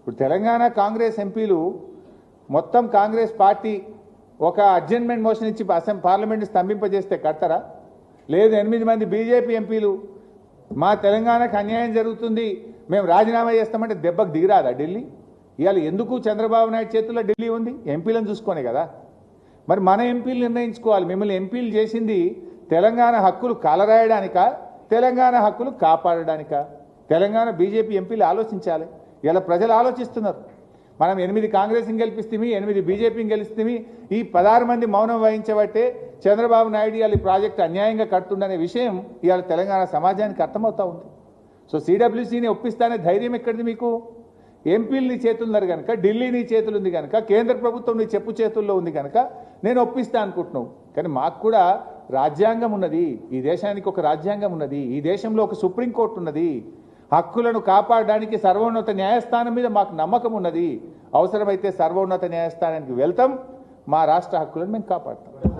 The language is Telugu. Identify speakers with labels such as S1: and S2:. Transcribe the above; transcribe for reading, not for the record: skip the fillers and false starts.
S1: ఇప్పుడు తెలంగాణ కాంగ్రెస్ ఎంపీలు మొత్తం కాంగ్రెస్ పార్టీ ఒక అడ్జర్న్మెంట్ మోషన్ ఇచ్చి పార్లమెంట్ స్తంభింపజేస్తే కడతారా? లేదు 8 మంది బీజేపీ ఎంపీలు మా తెలంగాణకు అన్యాయం జరుగుతుంది మేము రాజీనామా చేస్తామంటే దెబ్బకు దిగిరాదా ఢిల్లీ? ఇవాళ ఎందుకు చంద్రబాబు నాయుడు చేతుల్లో ఢిల్లీ ఉంది? ఎంపీలను చూసుకొనే కదా. మరి మన ఎంపీలు నిర్ణయించుకోవాలి. మిమ్మల్ని ఎంపీలు చేసింది తెలంగాణ హక్కులు కాలరాయడానికా, తెలంగాణ హక్కులు కాపాడడానికా? తెలంగాణ బీజేపీ ఎంపీలు ఆలోచించాలి. ఇలా ప్రజలు ఆలోచిస్తున్నారు. మనం 8 కాంగ్రెస్ని గెలిపిస్తేమి, 8 బీజేపీని గెలిస్తేమి, ఈ 16 మంది మౌనం వహించబట్టే చంద్రబాబు నాయుడు ఇవాళ ఈ ప్రాజెక్టు అన్యాయంగా కడుతుందనే విషయం ఇవాళ తెలంగాణ సమాజానికి అర్థమవుతా ఉంది. సో సిడబ్ల్యూసీని ఒప్పిస్తానే ధైర్యం ఎక్కడిది మీకు? ఎంపీలు నీ చేతులున్నారు కనుక, ఢిల్లీ నీ చేతులు ఉంది కనుక, కేంద్ర ప్రభుత్వం నీ చెప్పు చేతుల్లో ఉంది కనుక నేను ఒప్పిస్తా అనుకుంటున్నావు. కానీ మాకు కూడా రాజ్యాంగం ఉన్నది. ఈ దేశానికి ఒక రాజ్యాంగం ఉన్నది. ఈ దేశంలో ఒక సుప్రీంకోర్టు ఉన్నది. హక్కులను కాపాడడానికి సర్వోన్నత న్యాయస్థానం మీద మాకు నమ్మకం ఉన్నది. అవసరమైతే సర్వోన్నత న్యాయస్థానానికి వెళ్తాం. మా రాష్ట్ర హక్కులను మేము కాపాడుతాం.